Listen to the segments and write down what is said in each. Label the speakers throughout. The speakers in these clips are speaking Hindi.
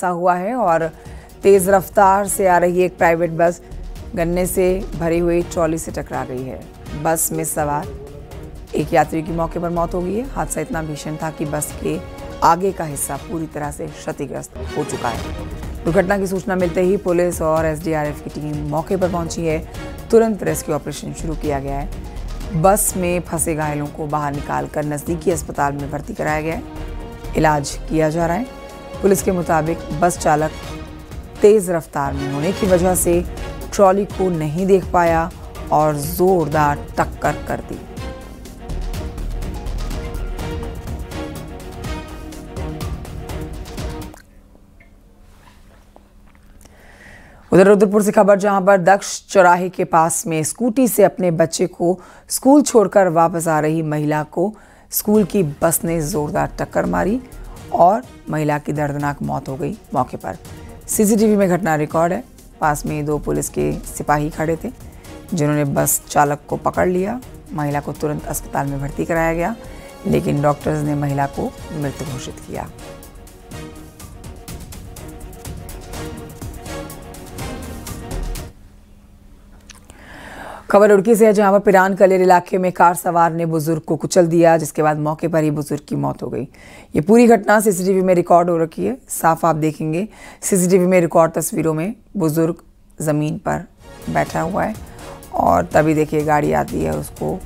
Speaker 1: हादसा हुआ है और तेज रफ्तार से आ रही एक प्राइवेट बस गन्ने से भरी हुई ट्रॉली से टकरा गई है। बस में सवार एक यात्री की मौके पर मौत हो गई है। हादसा इतना भीषण था कि बस के आगे का हिस्सा पूरी तरह से क्षतिग्रस्त हो चुका है। दुर्घटना की सूचना मिलते ही पुलिस और एसडीआरएफ की टीम मौके पर पहुंची है। तुरंत रेस्क्यू ऑपरेशन शुरू किया गया है। बस में फंसे घायलों को बाहर निकालकर नजदीकी अस्पताल में भर्ती कराया गया है। इलाज किया जा रहा है। पुलिस के मुताबिक बस चालक तेज रफ्तार में होने की वजह से ट्रॉली को नहीं देख पाया और जोरदार टक्कर कर दी। उधर रुद्रपुर से खबर, जहां पर दक्ष चौराहे के पास में स्कूटी से अपने बच्चे को स्कूल छोड़कर वापस आ रही महिला को स्कूल की बस ने जोरदार टक्कर मारी और महिला की दर्दनाक मौत हो गई मौके पर। सीसीटीवी में घटना रिकॉर्ड है। पास में 2 पुलिस के सिपाही खड़े थे जिन्होंने बस चालक को पकड़ लिया। महिला को तुरंत अस्पताल में भर्ती कराया गया, लेकिन डॉक्टर्स ने महिला को मृत घोषित किया। खबर रुड़की से है, जहां पर पिरान कलेर इलाके में कार सवार ने बुजुर्ग को कुचल दिया, जिसके बाद मौके पर ही बुजुर्ग की मौत हो गई। ये पूरी घटना सीसीटीवी में रिकॉर्ड हो रखी है। साफ आप देखेंगे सीसीटीवी में रिकॉर्ड तस्वीरों में बुजुर्ग जमीन पर बैठा हुआ है और तभी देखिए गाड़ी आती है, उसको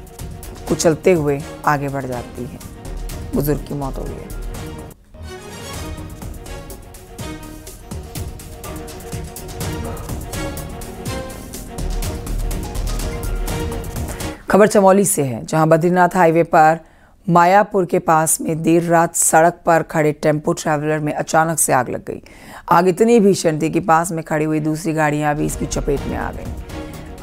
Speaker 1: कुचलते हुए आगे बढ़ जाती है। बुजुर्ग की मौत हो गई है। खबर चमोली से है, जहां बद्रीनाथ हाईवे पर मायापुर के पास में देर रात सड़क पर खड़े टेम्पो ट्रैवलर में अचानक से आग लग गई। आग इतनी भीषण थी कि पास में खड़ी हुई दूसरी गाड़ियां भी इसकी चपेट में आ गईं।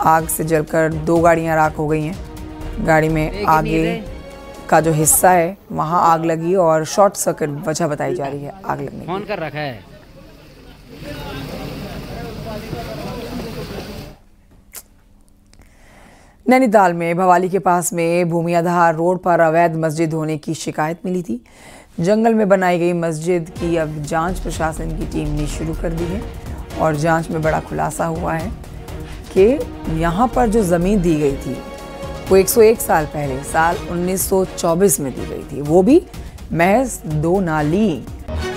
Speaker 1: आग से जलकर 2 गाड़ियां राख हो गई हैं। गाड़ी में आगे का जो हिस्सा है वहां आग लगी और शॉर्ट सर्किट वजह बताई जा रही है आग लगने की।
Speaker 2: फोन कर रखा है।
Speaker 1: नैनीताल में भवाली के पास में भूमियाधार रोड पर अवैध मस्जिद होने की शिकायत मिली थी। जंगल में बनाई गई मस्जिद की अब जांच प्रशासन की टीम ने शुरू कर दी है और जांच में बड़ा खुलासा हुआ है कि यहाँ पर जो ज़मीन दी गई थी वो 101 साल पहले साल 1924 में दी गई थी, वो भी महज 2 नाली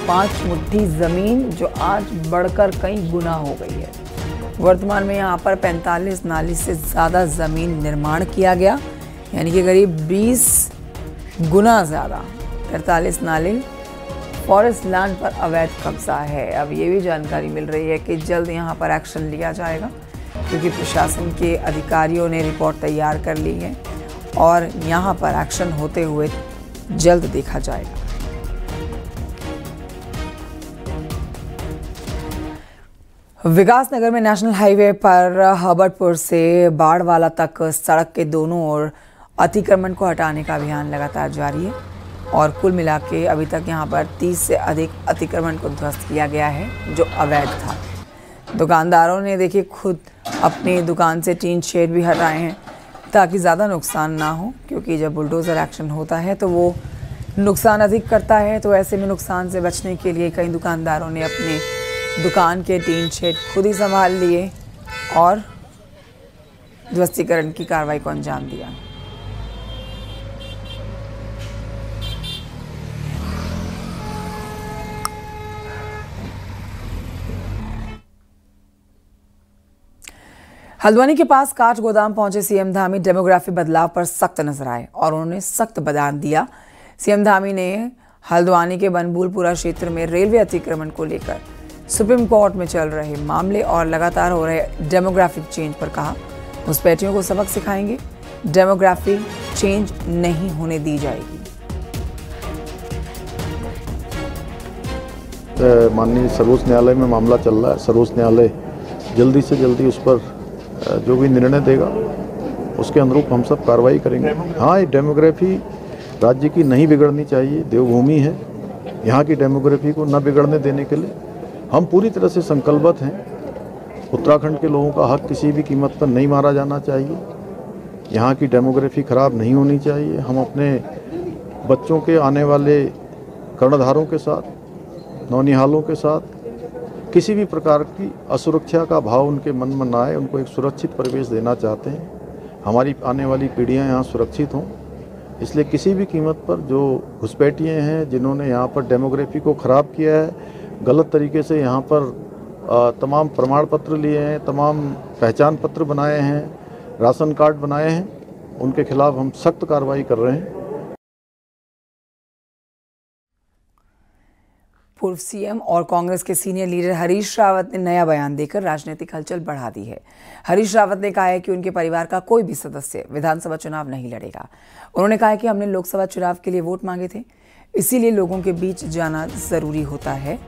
Speaker 1: 5 मुट्ठी ज़मीन, जो आज बढ़कर कई गुना हो गई है। वर्तमान में यहाँ पर 45 नाली से ज़्यादा ज़मीन निर्माण किया गया, यानी कि करीब 20 गुना ज़्यादा 43 नाली फॉरेस्ट लैंड पर अवैध कब्जा है। अब ये भी जानकारी मिल रही है कि जल्द यहाँ पर एक्शन लिया जाएगा, क्योंकि प्रशासन के अधिकारियों ने रिपोर्ट तैयार कर ली है और यहाँ पर एक्शन होते हुए जल्द देखा जाएगा। विकासनगर में नेशनल हाईवे पर हबर्टपुर से बाड़वाला तक सड़क के दोनों ओर अतिक्रमण को हटाने का अभियान लगातार जारी है और कुल मिला के अभी तक यहां पर 30 से अधिक अतिक्रमण को ध्वस्त किया गया है जो अवैध था। दुकानदारों ने देखिए खुद अपनी दुकान से टीन शेड भी हटाए हैं ताकि ज़्यादा नुकसान ना हो, क्योंकि जब बुलडोज़र एक्शन होता है तो वो नुकसान अधिक करता है। तो ऐसे में नुकसान से बचने के लिए कई दुकानदारों ने अपने दुकान के टीन शेड खुद ही संभाल लिए और ध्वस्तीकरण की कार्रवाई को अंजाम दिया। हल्द्वानी के पास काठ गोदाम पहुंचे सीएम धामी डेमोग्राफी बदलाव पर सख्त नजर आए और उन्होंने सख्त बयान दिया। सीएम धामी ने हल्द्वानी के बनबुलपुरा क्षेत्र में रेलवे अतिक्रमण को लेकर सुप्रीम कोर्ट में चल रहे मामले और लगातार हो रहे डेमोग्राफिक चेंज पर कहा, घुसपैठियों को सबक सिखाएंगे, डेमोग्राफी चेंज नहीं होने दी जाएगी।
Speaker 3: माननीय सर्वोच्च न्यायालय में मामला चल रहा है। सर्वोच्च न्यायालय जल्दी से जल्दी उस पर जो भी निर्णय देगा उसके अनुरूप हम सब कार्रवाई करेंगे। हाँ, ये डेमोग्राफी राज्य की नहीं बिगड़नी चाहिए। देवभूमि है, यहाँ की डेमोग्राफी को न बिगड़ने देने के लिए हम पूरी तरह से संकल्पबद्ध हैं। उत्तराखंड के लोगों का हक किसी भी कीमत पर नहीं मारा जाना चाहिए। यहाँ की डेमोग्राफी खराब नहीं होनी चाहिए। हम अपने बच्चों के आने वाले कर्णधारों के साथ, नौनिहालों के साथ किसी भी प्रकार की असुरक्षा का भाव उनके मन में ना आए, उनको एक सुरक्षित परिवेश देना चाहते हैं। हमारी आने वाली पीढ़ियां यहाँ सुरक्षित हों, इसलिए किसी भी कीमत पर जो घुसपैठिए हैं, जिन्होंने यहाँ पर डेमोग्राफी को ख़राब किया है, गलत तरीके से यहाँ पर तमाम प्रमाण पत्र लिए हैं, तमाम पहचान पत्र बनाए हैं, राशन कार्ड बनाए हैं, उनके खिलाफ हम सख्त कार्रवाई कर रहे हैं।
Speaker 1: पूर्व सीएम और कांग्रेस के सीनियर लीडर हरीश रावत ने नया बयान देकर राजनीतिक हलचल बढ़ा दी है। हरीश रावत ने कहा है कि उनके परिवार का कोई भी सदस्य विधानसभा चुनाव नहीं लड़ेगा। उन्होंने कहा है कि हमने लोकसभा चुनाव के लिए वोट मांगे थे, इसीलिए लोगों के बीच जाना जरूरी होता है।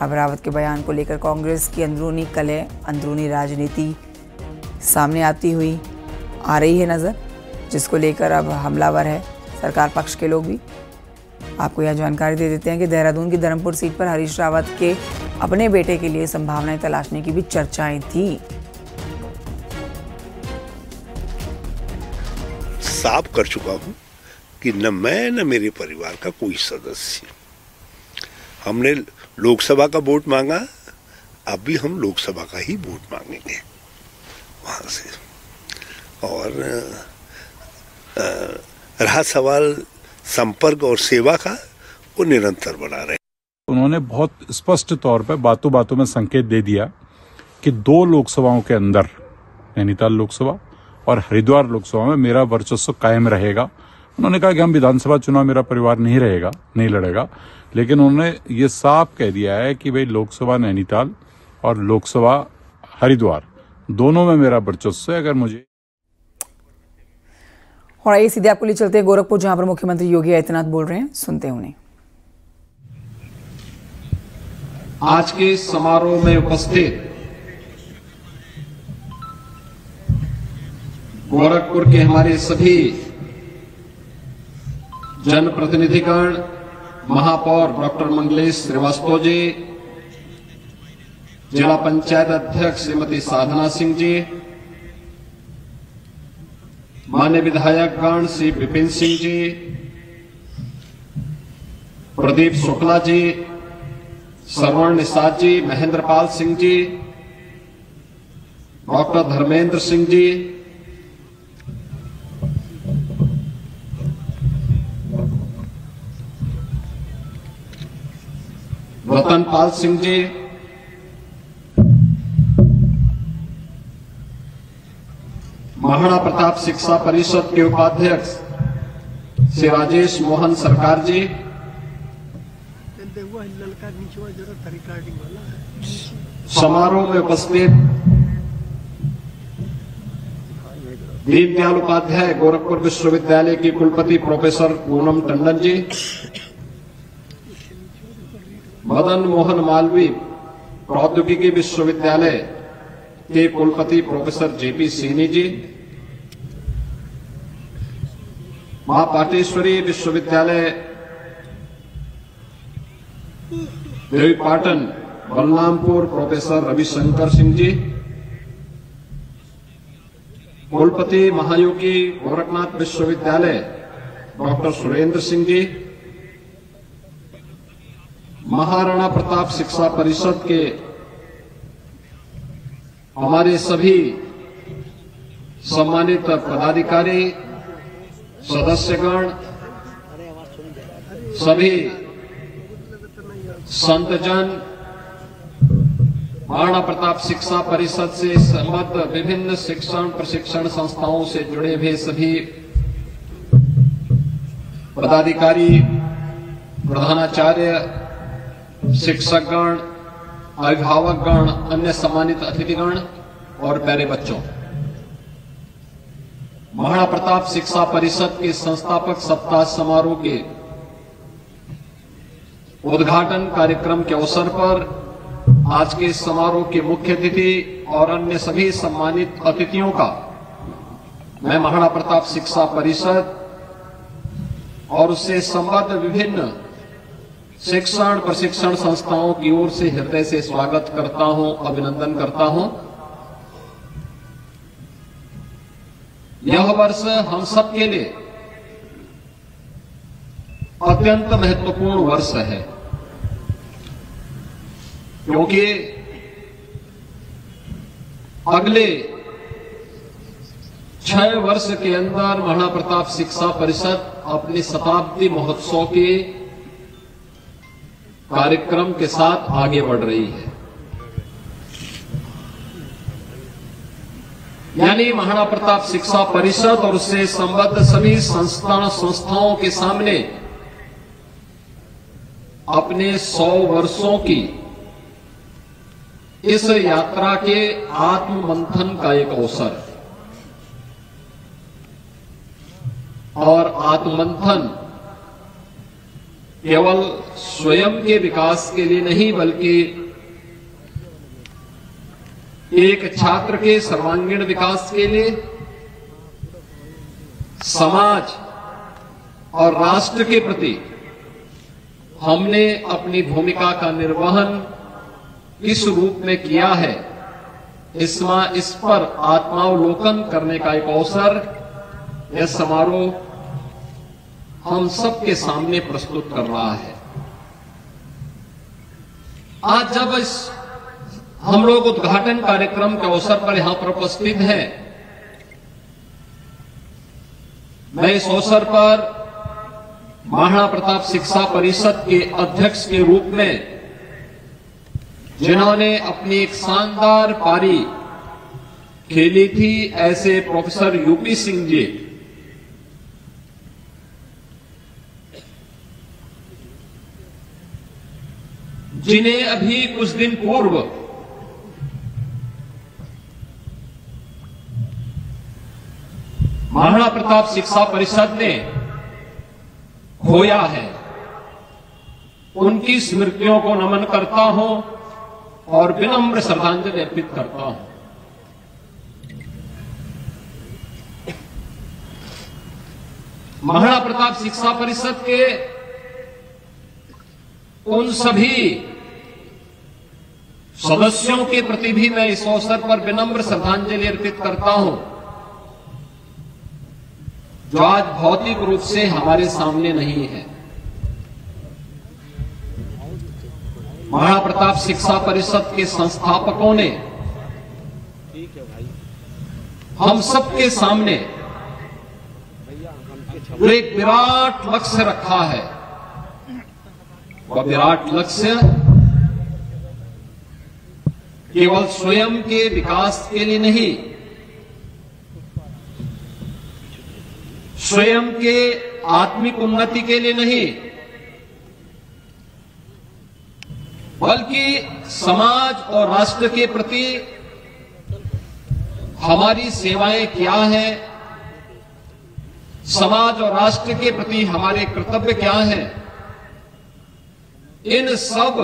Speaker 1: अब रावत के बयान को लेकर कांग्रेस की अंदरूनी कलह, अंदरूनी राजनीति सामने आती हुई आ रही है नजर, जिसको लेकर अब हमलावर है सरकार पक्ष के लोग भी। आपको यह जानकारी दे देते हैं कि देहरादून की धर्मपुर सीट पर हरीश रावत के अपने बेटे के लिए संभावनाएं तलाशने की भी चर्चाएं थी।
Speaker 2: साफ कर चुका हूं कि न मैं न मेरे परिवार का कोई सदस्य, हमने लोकसभा का वोट मांगा, अब भी हम लोकसभा का ही वोट मांगेंगे वहां से। और रहा सवाल संपर्क और सेवा का, वो निरंतर बना रहे।
Speaker 4: उन्होंने बहुत स्पष्ट तौर पर बातों बातों में संकेत दे दिया कि 2 लोकसभाओं के अंदर, नैनीताल लोकसभा और हरिद्वार लोकसभा में मेरा वर्चस्व कायम रहेगा। उन्होंने कहा कि हम विधानसभा चुनाव मेरा परिवार नहीं लड़ेगा, लेकिन उन्होंने ये साफ कह दिया है कि भाई लोकसभा नैनीताल और लोकसभा हरिद्वार दोनों में मेरा वर्चस्व है। अगर मुझे
Speaker 1: और आइए सीधे आपको ले चलते हैं गोरखपुर, जहां पर मुख्यमंत्री योगी आदित्यनाथ बोल रहे हैं, सुनते हैं उन्हें।
Speaker 5: आज के समारोह में उपस्थित गोरखपुर के हमारे सभी जनप्रतिनिधिगण, महापौर डॉक्टर मंगलेश श्रीवास्तव जी, जिला पंचायत अध्यक्ष श्रीमती साधना सिंह जी, मान्य विधायकगण श्री विपिन सिंह जी, प्रदीप शुक्ला जी, श्रवण निषाद जी, महेंद्र पाल सिंह जी, डॉक्टर धर्मेंद्र सिंह जी, रतन पाल सिंह जी, महाराणा प्रताप शिक्षा परिषद के उपाध्यक्ष श्री राजेश मोहन सरकार जी, समारोह में उपस्थित दीनदयाल उपाध्याय गोरखपुर विश्वविद्यालय की कुलपति प्रोफेसर पूनम टंडन जी, मदन मोहन मालवीय प्रौद्योगिकी विश्वविद्यालय के कुलपति प्रोफेसर जेपी सीनी जी, मां पाटेश्वरी विश्वविद्यालय देवीपाटन बलरामपुर प्रोफेसर रविशंकर सिंह जी, कुलपति महायोगी गोरखनाथ विश्वविद्यालय डॉक्टर सुरेंद्र सिंह जी, महाराणा प्रताप शिक्षा परिषद के हमारे सभी सम्मानित पदाधिकारी, सदस्यगण, सभी संतजन, महाराणा प्रताप शिक्षा परिषद से संबद्ध विभिन्न शिक्षण प्रशिक्षण संस्थाओं से जुड़े हुए सभी पदाधिकारी, प्रधानाचार्य, शिक्षकगण, अभिभावकगण, अन्य सम्मानित अतिथिगण और प्यारे बच्चों, महाराणा प्रताप शिक्षा परिषद के संस्थापक सप्ताह समारोह के उद्घाटन कार्यक्रम के अवसर पर आज के समारोह के मुख्य अतिथि और अन्य सभी सम्मानित अतिथियों का मैं महाराणा प्रताप शिक्षा परिषद और उससे संबद्ध विभिन्न शिक्षण प्रशिक्षण संस्थाओं की ओर से हृदय से स्वागत करता हूं, अभिनंदन करता हूं। यह वर्ष हम सबके लिए अत्यंत महत्वपूर्ण वर्ष है, क्योंकि अगले 6 वर्ष के अंदर महाराणा प्रताप शिक्षा परिषद अपने शताब्दी महोत्सव के कार्यक्रम के साथ आगे बढ़ रही है। यानी महाराणा प्रताप शिक्षा परिषद और उससे संबद्ध सभी संस्थाओं के सामने अपने 100 वर्षों की इस यात्रा के आत्ममंथन का एक अवसर और आत्ममंथन केवल स्वयं के विकास के लिए नहीं बल्कि एक छात्र के सर्वांगीण विकास के लिए, समाज और राष्ट्र के प्रति हमने अपनी भूमिका का निर्वहन किस रूप में किया है, इस पर आत्मावलोकन करने का एक अवसर यह समारोह हम सबके सामने प्रस्तुत कर रहा है। आज जब हम लोग उद्घाटन कार्यक्रम के अवसर पर यहां पर उपस्थित हैं, मैं इस अवसर पर महाराणा प्रताप शिक्षा परिषद के अध्यक्ष के रूप में जिन्होंने अपनी एक शानदार पारी खेली थी, ऐसे प्रोफेसर यूपी सिंह जी जिन्हें अभी कुछ दिन पूर्व महाराणा प्रताप शिक्षा परिषद ने खोया है, उनकी स्मृतियों को नमन करता हूं और विनम्र श्रद्धांजलि अर्पित करता हूं। महाराणा प्रताप शिक्षा परिषद के उन सभी सदस्यों के प्रति भी मैं इस अवसर पर विनम्र श्रद्धांजलि अर्पित करता हूं जो आज भौतिक रूप से हमारे सामने नहीं है। महाराणा प्रताप शिक्षा परिषद के संस्थापकों ने हम सबके सामने एक विराट लक्ष्य रखा है। वह विराट लक्ष्य केवल स्वयं के विकास के लिए नहीं, स्वयं के आत्मिक उन्नति के लिए नहीं, बल्कि समाज और राष्ट्र के प्रति हमारी सेवाएं क्या हैं, समाज और राष्ट्र के प्रति हमारे कर्तव्य क्या हैं, इन सब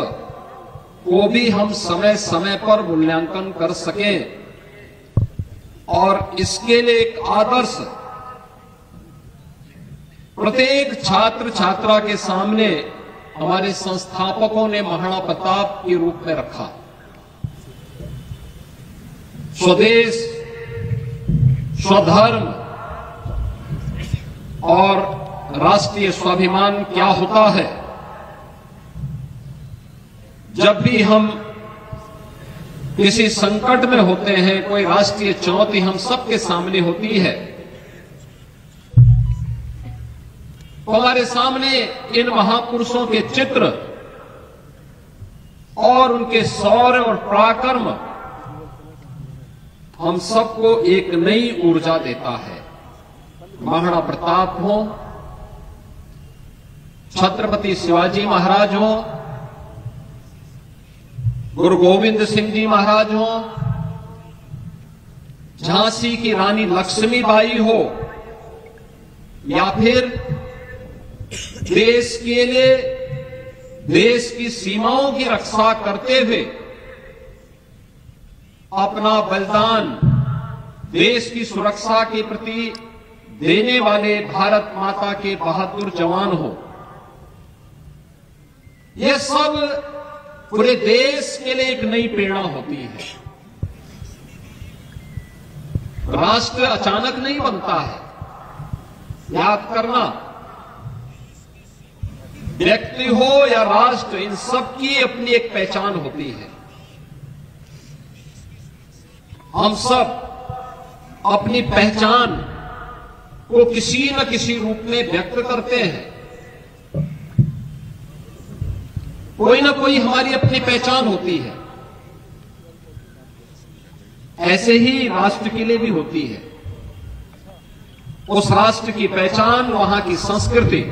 Speaker 5: को भी हम समय समय पर मूल्यांकन कर सकें और इसके लिए एक आदर्श प्रत्येक छात्र छात्रा के सामने हमारे संस्थापकों ने महाराणा प्रताप के रूप में रखा। स्वदेश, स्वधर्म और राष्ट्रीय स्वाभिमान क्या होता है, जब भी हम किसी संकट में होते हैं, कोई राष्ट्रीय चुनौती हम सबके सामने होती है, तो हमारे सामने इन महापुरुषों के चित्र और उनके शौर्य और पराक्रम हम सबको एक नई ऊर्जा देता है। महाराणा प्रताप हो, छत्रपति शिवाजी महाराज हो, गुरु गोविंद सिंह जी महाराज हो, झांसी की रानी लक्ष्मीबाई हो, या फिर देश के लिए देश की सीमाओं की रक्षा करते हुए अपना बलिदान देश की सुरक्षा के प्रति देने वाले भारत माता के बहादुर जवान हो, यह सब पूरे देश के लिए एक नई प्रेरणा होती है। राष्ट्र अचानक नहीं बनता है, याद करना, व्यक्ति हो या राष्ट्र, इन सब की अपनी एक पहचान होती है। हम सब अपनी पहचान को किसी न किसी रूप में व्यक्त करते हैं। कोई ना कोई हमारी अपनी पहचान होती है। ऐसे ही राष्ट्र के लिए भी होती है। उस राष्ट्र की पहचान, वहां की संस्कृति,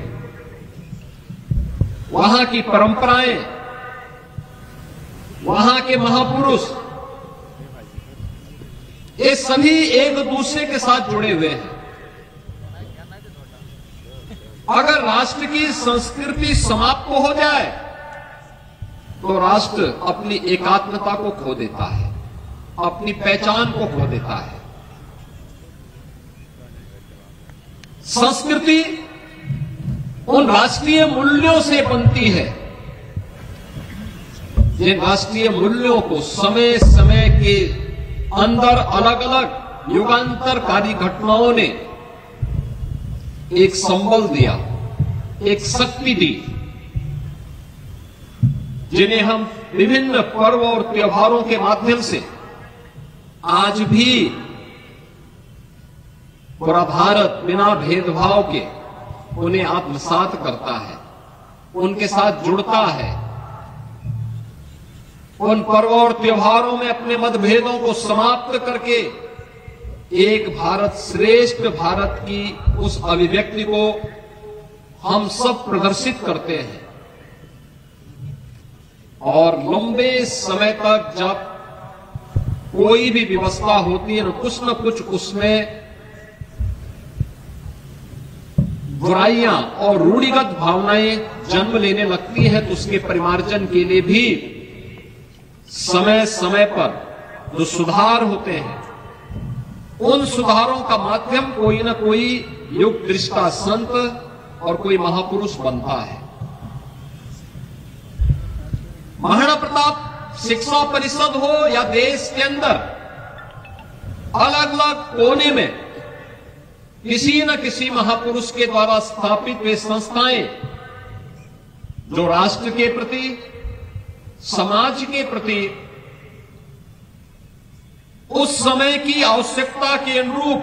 Speaker 5: वहां की परंपराएं, वहां के महापुरुष, ये सभी एक दूसरे के साथ जुड़े हुए हैं। अगर राष्ट्र की संस्कृति समाप्त हो जाए तो राष्ट्र अपनी एकात्मता को खो देता है, अपनी पहचान को खो देता है। संस्कृति उन राष्ट्रीय मूल्यों से बनती है जिन राष्ट्रीय मूल्यों को समय समय के अंदर अलग अलग युगांतरकारी घटनाओं ने एक संबल दिया, एक शक्ति दी, जिन्हें हम विभिन्न पर्व और त्योहारों के माध्यम से आज भी पूरा भारत बिना भेदभाव के उन्हें आत्मसात करता है, उनके साथ जुड़ता है। उन पर्व और त्योहारों में अपने मतभेदों को समाप्त करके एक भारत श्रेष्ठ भारत की उस अभिव्यक्ति को हम सब प्रदर्शित करते हैं। और लंबे समय तक जब कोई भी व्यवस्था होती है न कुछ उसमें बुराइयां और रूढ़िगत भावनाएं जन्म लेने लगती हैं, तो उसके परिमार्जन के लिए भी समय समय पर जो सुधार होते हैं, उन सुधारों का माध्यम कोई ना कोई युग दृष्टा संत और कोई महापुरुष बनता है। महाराणा प्रताप शिक्षा परिषद हो या देश के अंदर अलग अलग कोने में किसी न किसी महापुरुष के द्वारा स्थापित वे संस्थाएं जो राष्ट्र के प्रति, समाज के प्रति उस समय की आवश्यकता के अनुरूप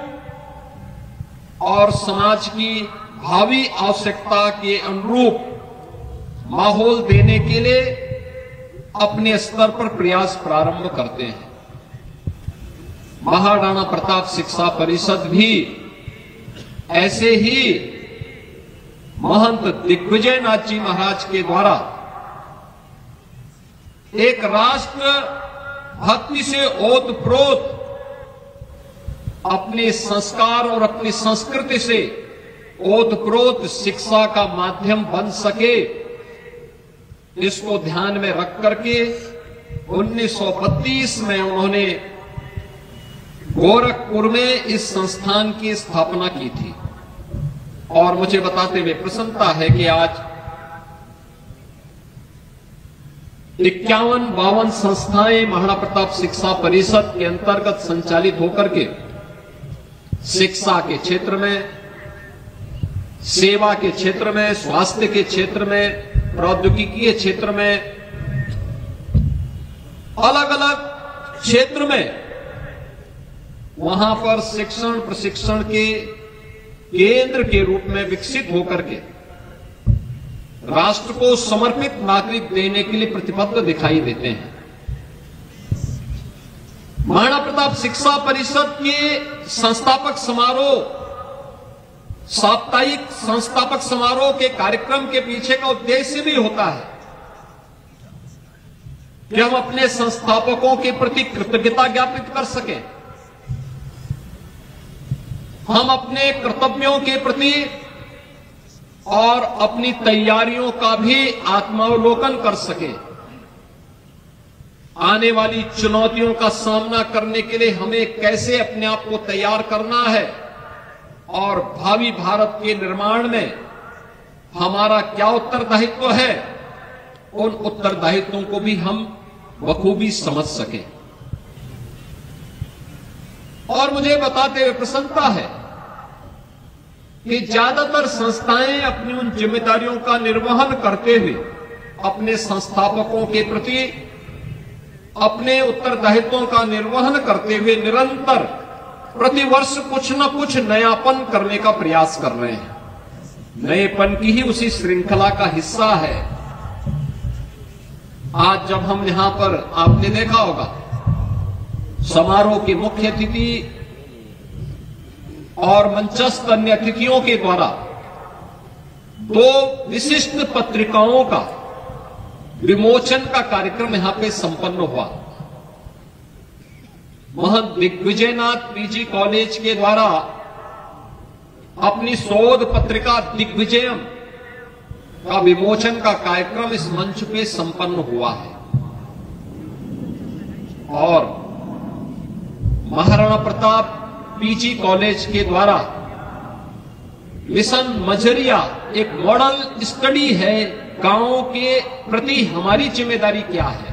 Speaker 5: और समाज की भावी आवश्यकता के अनुरूप माहौल देने के लिए अपने स्तर पर प्रयास प्रारंभ करते हैं। महाराणा प्रताप शिक्षा परिषद भी ऐसे ही महंत दिग्विजयनाथ जी महाराज के द्वारा एक राष्ट्र भक्ति से ओतप्रोत अपने संस्कार और अपनी संस्कृति से ओतप्रोत शिक्षा का माध्यम बन सके, इसको ध्यान में रख करके 1932 में उन्होंने गोरखपुर में इस संस्थान की स्थापना की थी। और मुझे बताते हुए प्रसन्नता है कि आज 51-52 संस्थाएं महाराणा प्रताप शिक्षा परिषद के अंतर्गत संचालित होकर के शिक्षा के क्षेत्र में, सेवा के क्षेत्र में, स्वास्थ्य के क्षेत्र में, प्रौद्योगिकी के क्षेत्र में, अलग अलग क्षेत्र में वहां पर शिक्षण प्रशिक्षण के केंद्र के रूप में विकसित होकर के राष्ट्र को समर्पित नागरिक देने के लिए प्रतिबद्ध दिखाई देते हैं। महाराणा प्रताप शिक्षा परिषद के संस्थापक समारोह, साप्ताहिक संस्थापक समारोह के कार्यक्रम के पीछे का उद्देश्य भी होता है कि हम अपने संस्थापकों के प्रति कृतज्ञता ज्ञापित कर सकें, हम अपने कर्तव्यों के प्रति और अपनी तैयारियों का भी आत्मावलोकन कर सकें। आने वाली चुनौतियों का सामना करने के लिए हमें कैसे अपने आप को तैयार करना है और भावी भारत के निर्माण में हमारा क्या उत्तरदायित्व है, उन उत्तरदायित्वों को भी हम बखूबी समझ सकें। और मुझे बताते हुए प्रसन्नता है कि ज्यादातर संस्थाएं अपनी उन जिम्मेदारियों का निर्वहन करते हुए अपने संस्थापकों के प्रति अपने उत्तरदायित्वों का निर्वहन करते हुए निरंतर प्रतिवर्ष कुछ न कुछ नयापन करने का प्रयास कर रहे हैं। नएपन की ही उसी श्रृंखला का हिस्सा है। आज जब हम यहां पर, आपने देखा होगा, समारोह के मुख्य अतिथि और मंचस्थ अन्य अतिथियों के द्वारा 2 विशिष्ट पत्रिकाओं का विमोचन का कार्यक्रम यहां पे संपन्न हुआ। महंत दिग्विजयनाथ पीजी कॉलेज के द्वारा अपनी शोध पत्रिका दिग्विजयम का विमोचन का कार्यक्रम इस मंच पे संपन्न हुआ है। और महाराणा प्रताप पीजी कॉलेज के द्वारा मिशन मजरिया एक मॉडल स्टडी है। गांवों के प्रति हमारी जिम्मेदारी क्या है?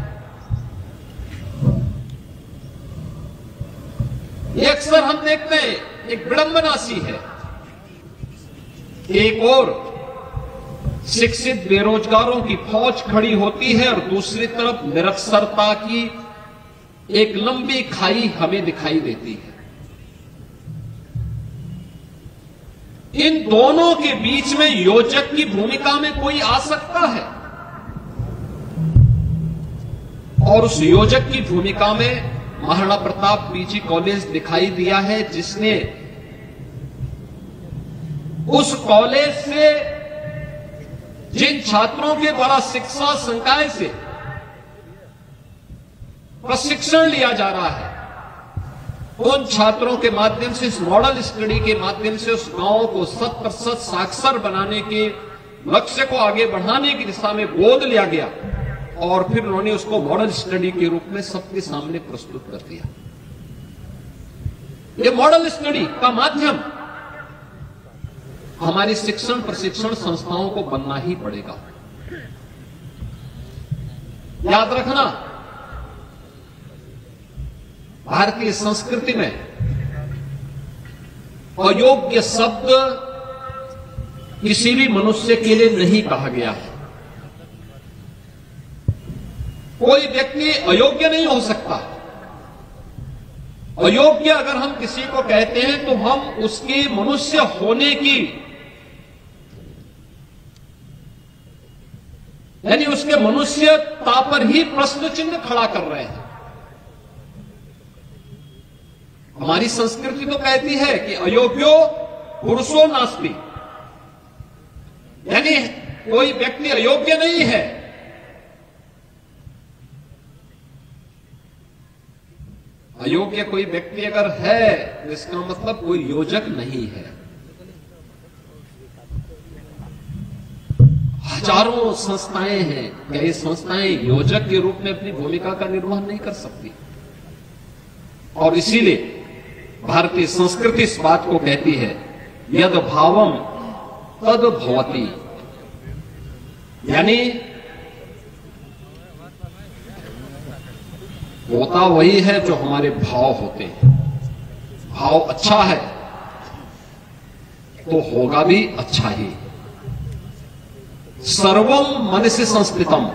Speaker 5: ये अक्सर हम देखते हैं, एक विडंबना सी है। एक ओर शिक्षित बेरोजगारों की फौज खड़ी होती है और दूसरी तरफ निरक्षरता की एक लंबी खाई हमें दिखाई देती है। इन दोनों के बीच में योजक की भूमिका में कोई आ सकता है, और उस योजक की भूमिका में महाराणा प्रताप पीजी कॉलेज दिखाई दिया है, जिसने उस कॉलेज से जिन छात्रों के द्वारा शिक्षा संकाय से प्रशिक्षण लिया जा रहा है, उन छात्रों के माध्यम से, इस मॉडल स्टडी के माध्यम से उस गांव को 100% साक्षर बनाने के लक्ष्य को आगे बढ़ाने की दिशा में गोद लिया गया और फिर उन्होंने उसको मॉडल स्टडी के रूप में सबके सामने प्रस्तुत कर दिया। ये मॉडल स्टडी का माध्यम हमारी शिक्षण प्रशिक्षण संस्थाओं को बनना ही पड़ेगा। याद रखना, भारतीय संस्कृति में अयोग्य शब्द किसी भी मनुष्य के लिए नहीं कहा गया है। कोई व्यक्ति अयोग्य नहीं हो सकता। अयोग्य अगर हम किसी को कहते हैं तो हम उसके मनुष्य होने की, यानी उसके मनुष्यता पर ही प्रश्न चिन्ह खड़ा कर रहे हैं। हमारी संस्कृति तो कहती है कि अयोग्यो पुरुषो नास्ति, यानी कोई व्यक्ति अयोग्य नहीं है। अयोग्य कोई व्यक्ति अगर है तो इसका मतलब कोई योजक नहीं है। हजारों संस्थाएं हैं, कई संस्थाएं योजक के रूप में अपनी भूमिका का निर्वहन नहीं कर सकती, और इसीलिए भारतीय संस्कृति इस बात को कहती है, यद भावम तद भवति, यानी होता वही है जो हमारे भाव होते हैं। भाव अच्छा है तो होगा भी अच्छा ही। सर्वम मनसि संस्कृतम,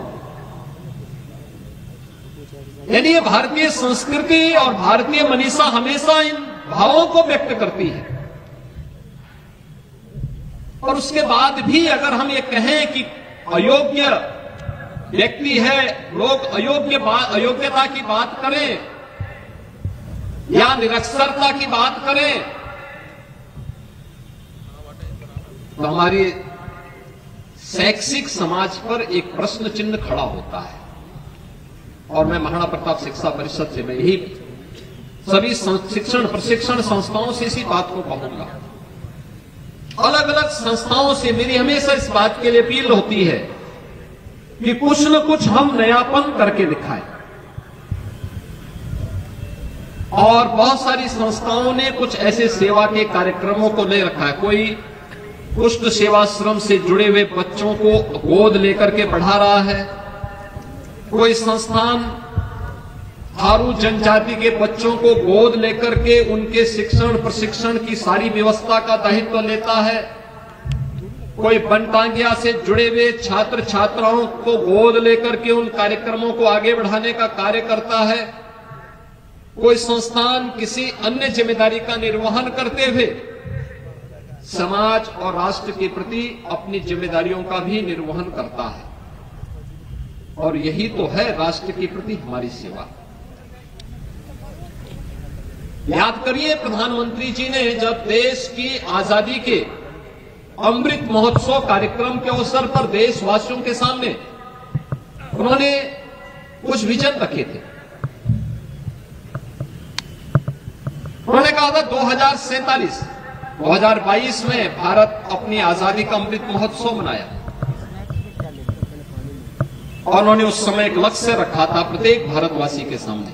Speaker 5: यानी ये भारतीय संस्कृति और भारतीय मनीषा हमेशा इन भावों को व्यक्त करती है। और उसके बाद भी अगर हम ये कहें कि अयोग्य व्यक्ति है, लोग अयोग्यता की बात करें या निरक्षरता की बात करें, तो हमारी शैक्षिक समाज पर एक प्रश्न चिन्ह खड़ा होता है। और मैं महाराणा प्रताप शिक्षा परिषद से, मैं यही सभी शिक्षण प्रशिक्षण संस्थाओं से इसी बात को कहूंगा। अलग अलग संस्थाओं से मेरी हमेशा इस बात के लिए अपील होती है कि कुछ न कुछ हम नयापन करके दिखाएं। और बहुत सारी संस्थाओं ने कुछ ऐसे सेवा के कार्यक्रमों को ले रखा है। कोई कुष्ठ सेवाश्रम से जुड़े हुए बच्चों को गोद लेकर के बढ़ा रहा है, कोई संस्थान थारू जनजाति के बच्चों को गोद लेकर के उनके शिक्षण प्रशिक्षण की सारी व्यवस्था का दायित्व लेता है, कोई बनटांगिया से जुड़े हुए छात्र छात्राओं को गोद लेकर के उन कार्यक्रमों को आगे बढ़ाने का कार्य करता है, कोई संस्थान किसी अन्य जिम्मेदारी का निर्वहन करते हुए समाज और राष्ट्र के प्रति अपनी जिम्मेदारियों का भी निर्वहन करता है। और यही तो है राष्ट्र के प्रति हमारी सेवा। याद करिए, प्रधानमंत्री जी ने जब देश की आजादी के अमृत महोत्सव कार्यक्रम के अवसर पर देशवासियों के सामने उन्होंने कुछ विजन रखे थे। उन्होंने कहा था 2022 में भारत अपनी आजादी का अमृत महोत्सव मनाया, और उन्होंने उस समय एक लक्ष्य रखा था प्रत्येक भारतवासी के सामने।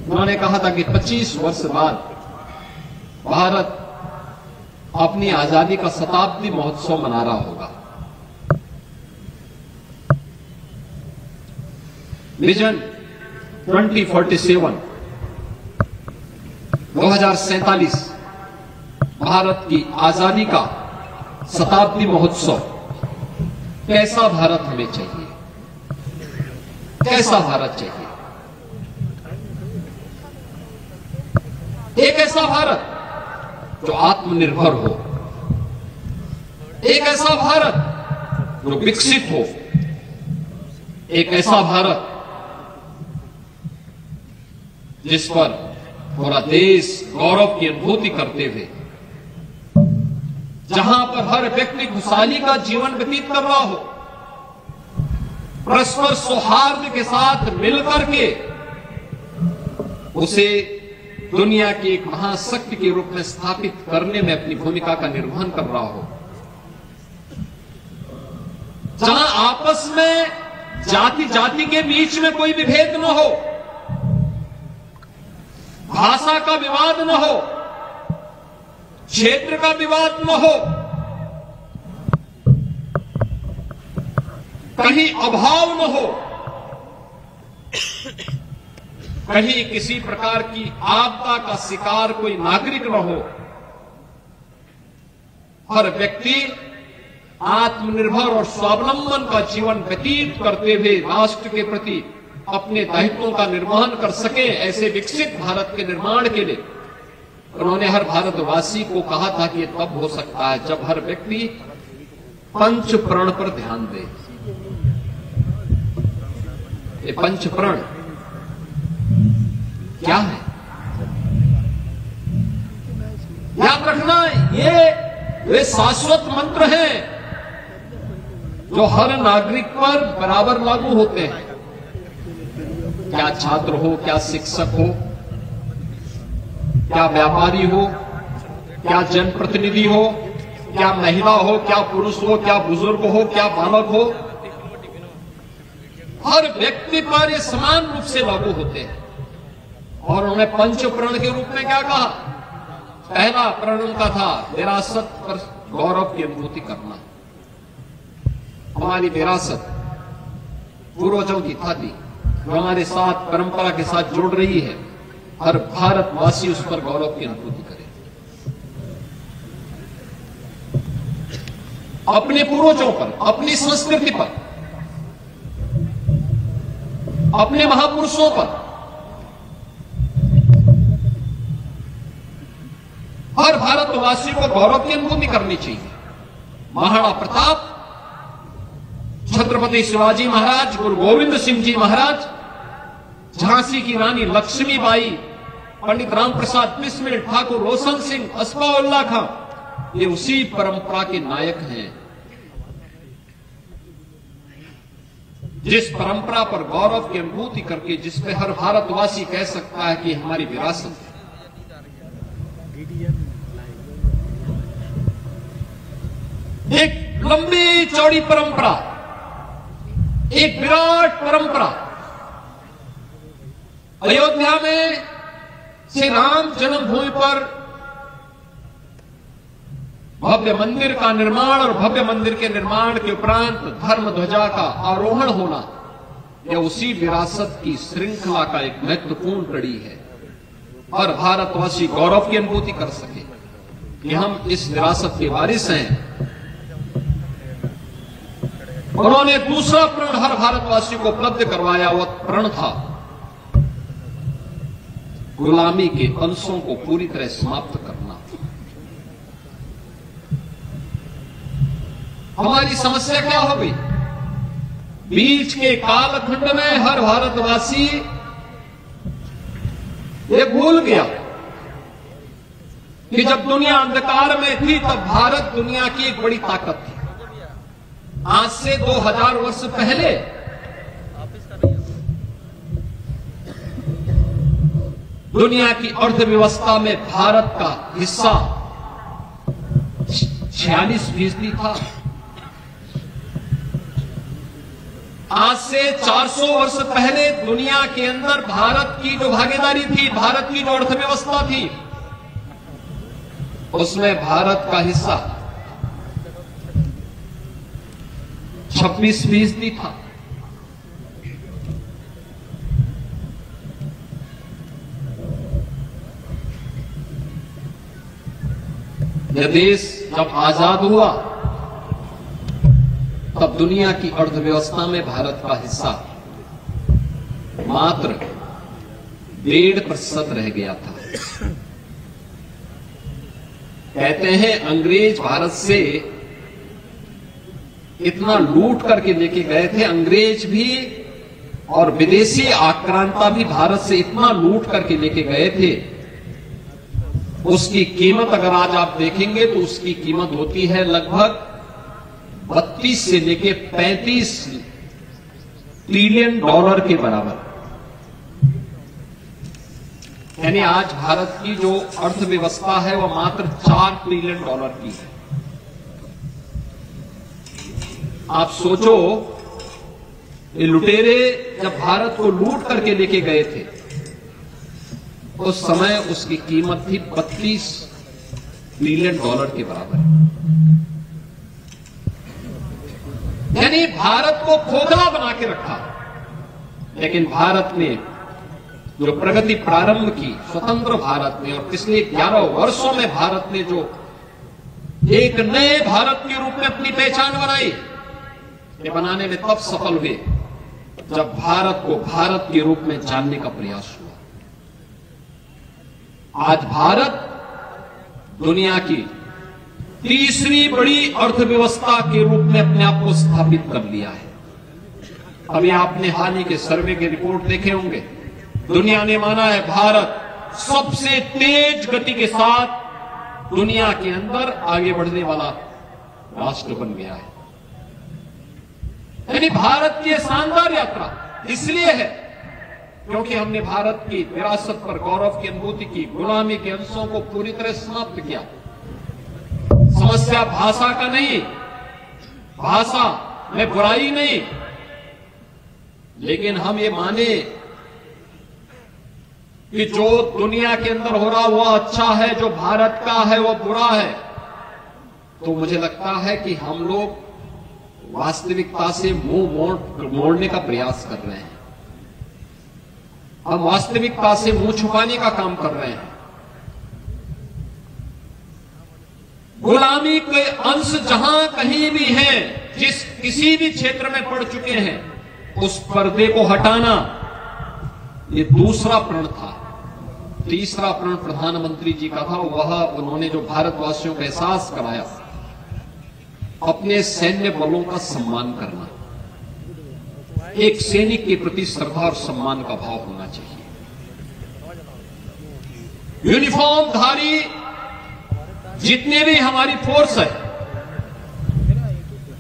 Speaker 5: उन्होंने कहा था कि 25 वर्ष बाद भारत अपनी आजादी का शताब्दी महोत्सव मना रहा होगा। विजन 2047 2047 भारत की आजादी का शताब्दी महोत्सव। कैसा भारत हमें चाहिए, कैसा भारत चाहिए? एक ऐसा भारत जो आत्मनिर्भर हो, एक ऐसा भारत जो विकसित हो, एक ऐसा भारत जिस पर पूरा देश गौरव की अनुभूति करते हुए, जहां पर हर व्यक्ति खुशहाली का जीवन व्यतीत कर रहा हो, परस्पर सौहार्द के साथ मिलकर के उसे दुनिया की एक महाशक्ति के रूप में स्थापित करने में अपनी भूमिका का निर्वहन कर रहा हो, जहां आपस में जाति जाति के बीच में कोई विभेद न हो, भाषा का विवाद न हो, क्षेत्र का विवाद न हो, कहीं अभाव न हो, कहीं किसी प्रकार की आपदा का शिकार कोई नागरिक न हो। हर व्यक्ति आत्मनिर्भर और स्वावलंबन का जीवन व्यतीत करते हुए राष्ट्र के प्रति अपने दायित्वों का निर्वहन कर सके, ऐसे विकसित भारत के निर्माण के लिए उन्होंने हर भारतवासी को कहा था कि यह तब हो सकता है जब हर व्यक्ति पंच प्रण पर ध्यान दे। ये पंच प्रण क्या है? याद रखना, ये वे शाश्वत मंत्र हैं जो हर नागरिक पर बराबर लागू होते हैं। क्या छात्र हो, क्या शिक्षक हो, क्या व्यापारी हो, क्या जनप्रतिनिधि हो, क्या महिला हो, क्या पुरुष हो, क्या बुजुर्ग हो, क्या बालक हो, हर व्यक्ति पर ये समान रूप से लागू होते हैं। और उन्होंने पंच प्रण के रूप में क्या कहा? पहला प्रण उनका था विरासत पर गौरव की अनुभूति करना। हमारी विरासत पूर्वजों की थाती हमारे साथ परंपरा के साथ जुड़ रही है, हर भारतवासी उस पर गौरव की अनुभूति करे। अपने पूर्वजों पर, अपनी संस्कृति पर, अपने महापुरुषों पर हर भारतवासी को गौरव की अनुभूति करनी चाहिए। महाराणा प्रताप, छत्रपति शिवाजी महाराज, गुरु गोविंद सिंह जी महाराज, झांसी की रानी लक्ष्मीबाई, पंडित राम प्रसाद बिस्मिल, ठाकुर रोशन सिंह, अस्फाउल्लाह खां, ये उसी परंपरा के नायक हैं जिस परंपरा पर गौरव की अनुभूति करके, जिस पे हर भारतवासी कह सकता है कि हमारी विरासत है। एक लंबी चौड़ी परंपरा, एक विराट परंपरा। अयोध्या में श्री राम जन्मभूमि पर भव्य मंदिर का निर्माण और भव्य मंदिर के निर्माण के उपरांत धर्म ध्वजा का आरोहण होना, यह उसी विरासत की श्रृंखला का एक महत्वपूर्ण कड़ी है। और भारतवासी गौरव की अनुभूति कर सके कि हम इस विरासत के वारिस हैं उन्होंने दूसरा प्रण हर भारतवासी को उपलब्ध करवाया। वह प्रण था गुलामी के अंशों को पूरी तरह समाप्त करना। हमारी समस्या क्या हो गई? बीच के कालखंड में हर भारतवासी ये भूल गया कि जब दुनिया अंधकार में थी तब भारत दुनिया की एक बड़ी ताकत थी। आज से 2000 वर्ष पहले दुनिया की अर्थव्यवस्था में भारत का हिस्सा 46% था। आज से 400 वर्ष पहले दुनिया के अंदर भारत की जो भागीदारी थी, भारत की जो अर्थव्यवस्था थी, उसमें भारत का हिस्सा 26% था। यह देश जब आजाद हुआ तब दुनिया की अर्थव्यवस्था में भारत का हिस्सा मात्र 1.5% रह गया था। कहते हैं अंग्रेज भारत से इतना लूट करके लेके गए थे, अंग्रेज भी और विदेशी आक्रांता भी भारत से इतना लूट करके लेके गए थे, उसकी कीमत अगर आज आप देखेंगे तो उसकी कीमत होती है लगभग 32 से लेके 35 ट्रिलियन डॉलर के बराबर। यानी आज भारत की जो अर्थव्यवस्था है वह मात्र 4 ट्रिलियन डॉलर की है। आप सोचो, ये लुटेरे जब भारत को लूट करके लेके गए थे उस समय उसकी कीमत थी 32 ट्रिलियन डॉलर के बराबर। यानी भारत को खोखला बना के रखा। लेकिन भारत ने जो प्रगति प्रारंभ की स्वतंत्र भारत में, और पिछले 11 वर्षों में भारत ने जो एक नए भारत के रूप में अपनी पहचान बनाई, ये बनाने में तब सफल हुए जब भारत को भारत के रूप में जानने का प्रयास हुआ। आज भारत दुनिया की तीसरी बड़ी अर्थव्यवस्था के रूप में अपने आप को स्थापित कर लिया है। अभी आपने हाल ही के सर्वे के रिपोर्ट देखे होंगे, दुनिया ने माना है भारत सबसे तेज गति के साथ दुनिया के अंदर आगे बढ़ने वाला राष्ट्र बन गया है। यानी भारत की शानदार यात्रा इसलिए है क्योंकि हमने भारत की विरासत पर गौरव की अनुभूति की, गुलामी के अंशों को पूरी तरह समाप्त किया। समस्या भाषा का नहीं, भाषा में बुराई नहीं, लेकिन हम ये माने कि जो दुनिया के अंदर हो रहा वह अच्छा है, जो भारत का है वह बुरा है, तो मुझे लगता है कि हम लोग वास्तविकता से मुंह मोड़ने का प्रयास कर रहे हैं। हम वास्तविकता से मुंह छुपाने का काम कर रहे हैं। गुलामी के अंश जहां कहीं भी हैं, जिस किसी भी क्षेत्र में पड़ चुके हैं, उस पर्दे को हटाना ये दूसरा प्रण था। तीसरा प्रण प्रधानमंत्री जी का था, वह उन्होंने जो भारतवासियों को एहसास कराया अपने सैन्य बलों का सम्मान करना। एक सैनिक के प्रति श्रद्धा और सम्मान का भाव होना चाहिए। यूनिफॉर्म धारी जितने भी हमारी फोर्स है,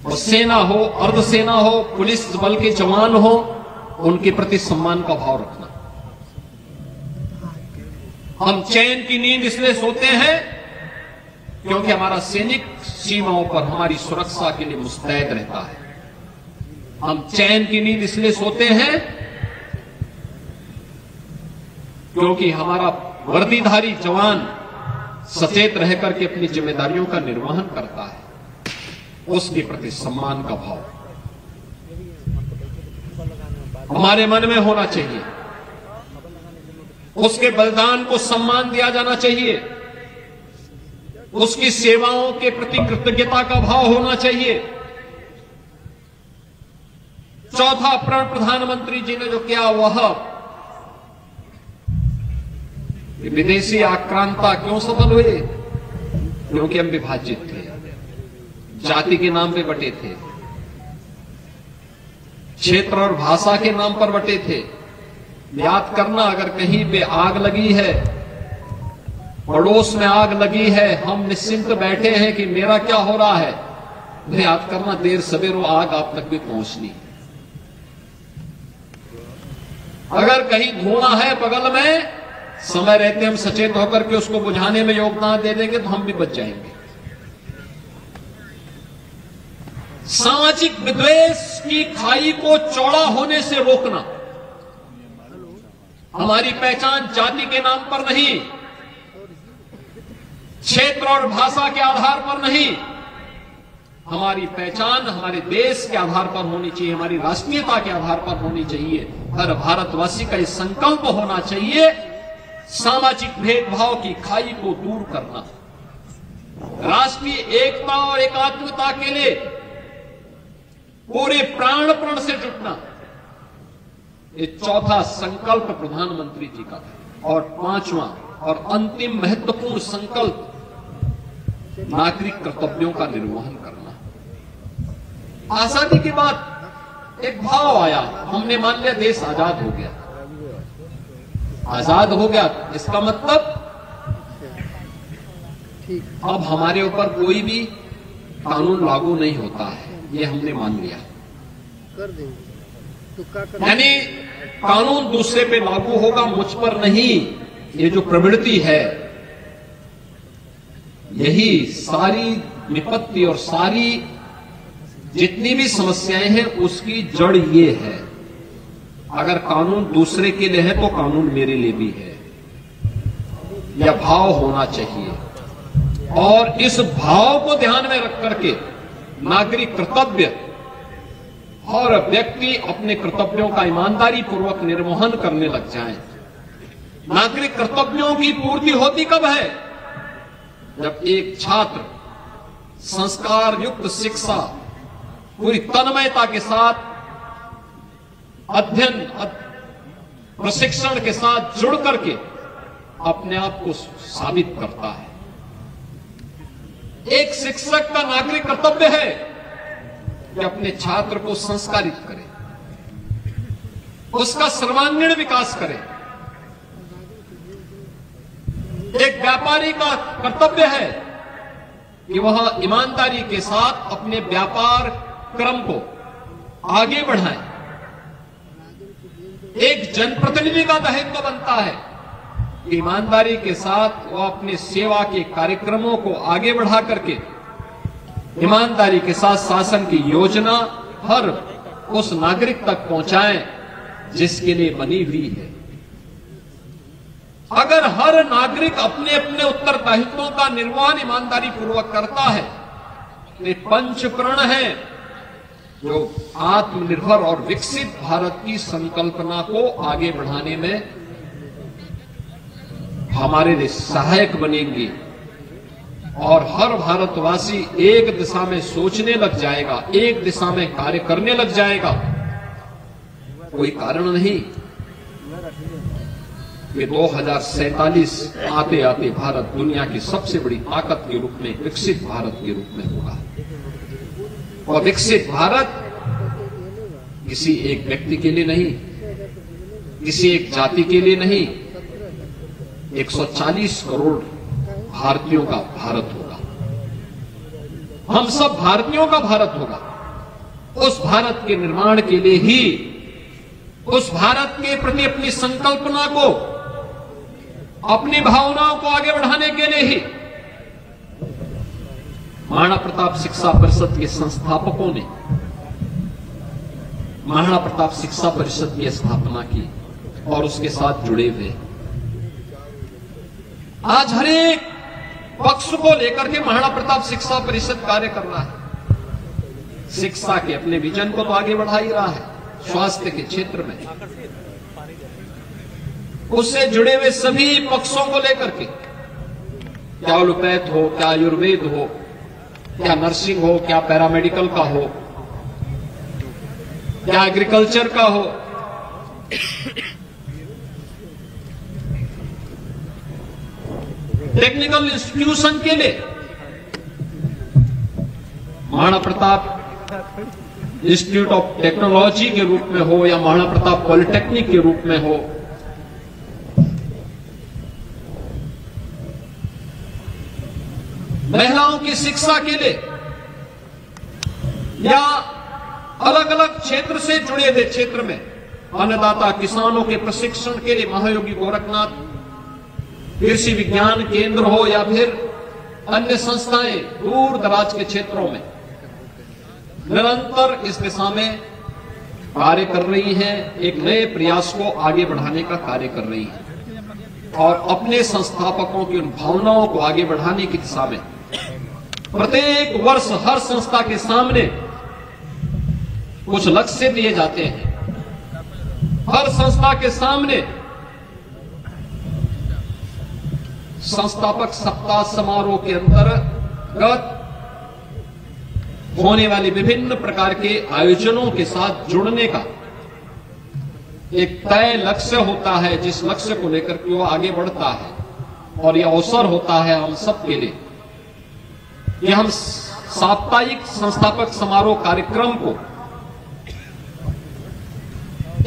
Speaker 5: वो सेना हो, अर्धसेना हो, पुलिस बल के जवान हो, उनके प्रति सम्मान का भाव रखना। हम चैन की नींद इसलिए सोते हैं क्योंकि हमारा सैनिक सीमाओं पर हमारी सुरक्षा के लिए मुस्तैद रहता है। हम चैन की नींद इसलिए सोते हैं क्योंकि हमारा वर्दीधारी जवान सचेत रह करके अपनी जिम्मेदारियों का निर्वहन करता है। उसके प्रति सम्मान का भाव हमारे मन में होना चाहिए। उसके बलिदान को सम्मान दिया जाना चाहिए। उसकी सेवाओं के प्रति कृतज्ञता का भाव होना चाहिए। चौथा प्रण प्रधानमंत्री जी ने जो किया वह विदेशी आक्रांता क्यों सफल हुए? क्योंकि हम विभाजित थे, जाति के नाम पे बटे थे, क्षेत्र और भाषा के नाम पर बटे थे। याद करना, अगर कहीं पे आग लगी है, पड़ोस में आग लगी है, हम निश्चिंत बैठे हैं कि मेरा क्या हो रहा है, तो याद करना देर सवेर आग आप तक भी पहुंचनी। अगर कहीं धुआं है बगल में, समय रहते हम सचेत होकर के उसको बुझाने में योगदान दे देंगे तो हम भी बच जाएंगे। सामाजिक विद्वेष की खाई को चौड़ा होने से रोकना। हमारी पहचान जाति के नाम पर नहीं, क्षेत्र और भाषा के आधार पर नहीं, हमारी पहचान हमारे देश के आधार पर होनी चाहिए, हमारी राष्ट्रीयता के आधार पर होनी चाहिए। हर भारतवासी का यह संकल्प होना चाहिए, सामाजिक भेदभाव की खाई को दूर करना, राष्ट्रीय एकता और एकात्मता के लिए पूरे प्राणपण से जुटना। ये चौथा संकल्प प्रधानमंत्री जी का था। और पांचवां और अंतिम महत्वपूर्ण संकल्प, नागरिक कर्तव्यों का निर्वहन करना। आजादी के बाद एक भाव आया, हमने मान लिया देश आजाद हो गया। आजाद हो गया इसका मतलब अब हमारे ऊपर कोई भी कानून लागू नहीं होता है, ये हमने मान लिया। यानी कानून दूसरे पे लागू होगा, मुझ पर नहीं। ये जो प्रवृत्ति है, यही सारी विपत्ति और सारी जितनी भी समस्याएं हैं उसकी जड़ ये है। अगर कानून दूसरे के लिए है तो कानून मेरे लिए भी है, यह भाव होना चाहिए। और इस भाव को ध्यान में रख करके नागरिक कर्तव्य और व्यक्ति अपने कर्तव्यों का ईमानदारी पूर्वक निर्वहन करने लग जाएं। नागरिक कर्तव्यों की पूर्ति होती कब है? जब एक छात्र संस्कार युक्त शिक्षा पूरी तन्मयता के साथ अध्ययन प्रशिक्षण के साथ जुड़ करके अपने आप को साबित करता है। एक शिक्षक का नागरिक कर्तव्य है कि अपने छात्र को संस्कारित करे, उसका सर्वांगीण विकास करे। एक व्यापारी का कर्तव्य है कि वह ईमानदारी के साथ अपने व्यापार क्रम को आगे बढ़ाए। एक जनप्रतिनिधि का दायित्व बनता है कि ईमानदारी के साथ वह अपने सेवा के कार्यक्रमों को आगे बढ़ा करके ईमानदारी के साथ शासन की योजना हर उस नागरिक तक पहुंचाएं जिसके लिए बनी हुई है। अगर हर नागरिक अपने अपने उत्तरदायित्वों का निर्वहन ईमानदारी पूर्वक करता है, ये पंच प्रण है जो आत्मनिर्भर और विकसित भारत की संकल्पना को आगे बढ़ाने में हमारे लिए सहायक बनेंगे। और हर भारतवासी एक दिशा में सोचने लग जाएगा, एक दिशा में कार्य करने लग जाएगा। कोई कारण नहीं कि 2047 आते आते भारत दुनिया की सबसे बड़ी ताकत के रूप में, विकसित भारत के रूप में होगा। और विकसित भारत किसी एक व्यक्ति के लिए नहीं, किसी एक जाति के लिए नहीं, 140 करोड़ भारतीयों का भारत होगा। हम सब भारतीयों का भारत होगा। उस भारत के निर्माण के लिए ही, उस भारत के प्रति अपनी संकल्पना को, अपनी भावनाओं को आगे बढ़ाने के लिए ही महाराणा प्रताप शिक्षा परिषद के संस्थापकों ने महाराणा प्रताप शिक्षा परिषद की स्थापना की और उसके साथ जुड़े हुए आज हर एक पक्ष को लेकर के महाराणा प्रताप शिक्षा परिषद कार्य कर रहा है। शिक्षा के अपने विजन को तो आगे बढ़ा ही रहा है, स्वास्थ्य के क्षेत्र में उससे जुड़े हुए सभी पक्षों को लेकर के, क्या एलोपैथ हो, क्या आयुर्वेद हो, क्या नर्सिंग हो, क्या पैरामेडिकल का हो, या एग्रीकल्चर का हो, टेक्निकल इंस्टीट्यूशन के लिए Maharana Pratap institute of technology के रूप में हो या महाराणा प्रताप पॉलिटेक्निक के रूप में हो, महिलाओं की शिक्षा के लिए या अलग अलग क्षेत्र से जुड़े हुए क्षेत्र में अन्नदाता किसानों के प्रशिक्षण के लिए महायोगी गोरखनाथ कृषि विज्ञान केंद्र हो या फिर अन्य संस्थाएं दूर दराज के क्षेत्रों में निरंतर इस दिशा में कार्य कर रही हैं, एक नए प्रयास को आगे बढ़ाने का कार्य कर रही हैं और अपने संस्थापकों की उन भावनाओं को आगे बढ़ाने की दिशा में प्रत्येक वर्ष हर संस्था के सामने कुछ लक्ष्य दिए जाते हैं। हर संस्था के सामने संस्थापक सप्ताह समारोह के अंतर्गत होने वाले विभिन्न प्रकार के आयोजनों के साथ जुड़ने का एक तय लक्ष्य होता है, जिस लक्ष्य को लेकर के वो आगे बढ़ता है और यह अवसर होता है हम सबके लिए कि हम साप्ताहिक संस्थापक समारोह कार्यक्रम को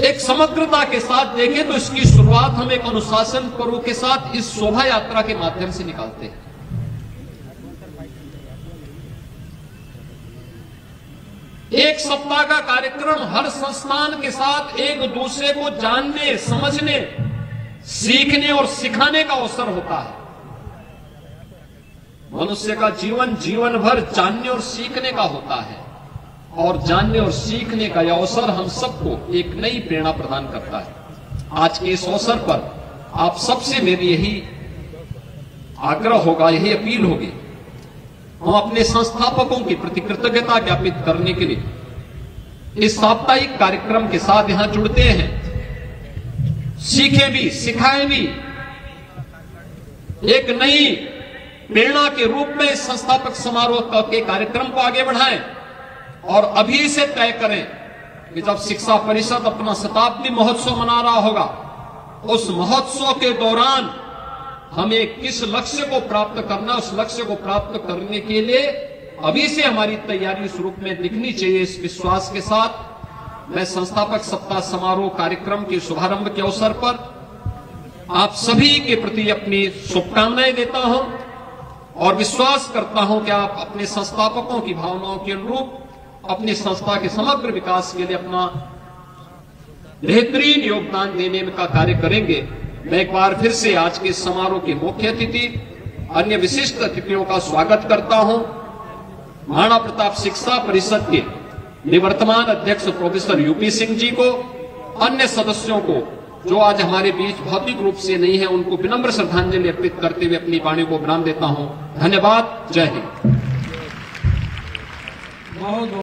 Speaker 5: एक समग्रता के साथ देखें तो इसकी शुरुआत हम एक अनुशासन पर्व के साथ इस शोभा यात्रा के माध्यम से निकालते हैं। एक सप्ताह का कार्यक्रम हर संस्थान के साथ एक दूसरे को जानने, समझने, सीखने और सिखाने का अवसर होता है। मनुष्य का जीवन जीवन भर जानने और सीखने का होता है और जानने और सीखने का यह अवसर हम सबको एक नई प्रेरणा प्रदान करता है। आज के इस अवसर पर आप सबसे मेरी यही आग्रह होगा, यही अपील होगी, हम अपने संस्थापकों के प्रति कृतज्ञता ज्ञापित करने के लिए इस साप्ताहिक कार्यक्रम के साथ यहां जुड़ते हैं, सीखें भी, सिखाएं भी, एक नई प्रेरणा के रूप में इस संस्थापक समारोह के कार्यक्रम को आगे बढ़ाएं और अभी से तय करें कि जब शिक्षा परिषद अपना शताब्दी महोत्सव मना रहा होगा, उस महोत्सव के दौरान हमें किस लक्ष्य को प्राप्त करना, उस लक्ष्य को प्राप्त करने के लिए अभी से हमारी तैयारी इस रूप में दिखनी चाहिए। इस विश्वास के साथ मैं संस्थापक सप्ताह समारोह कार्यक्रम के शुभारंभ के अवसर पर आप सभी के प्रति अपनी शुभकामनाएं देता हूं और विश्वास करता हूं कि आप अपने संस्थापकों की भावनाओं के अनुरूप अपनी संस्था के समग्र विकास के लिए अपना बेहतरीन योगदान देने का कार्य करेंगे। मैं एक बार फिर से आज के समारोह के मुख्य अतिथि, अन्य विशिष्ट अतिथियों का स्वागत करता हूं। महाराणा प्रताप शिक्षा परिषद के निवर्तमान अध्यक्ष प्रोफेसर यूपी सिंह जी को, अन्य सदस्यों को जो आज हमारे बीच भौतिक रूप से नहीं है, उनको विनम्र श्रद्धांजलि अर्पित करते हुए अपनी वाणी को विराम देता हूं। धन्यवाद। जय हिंद।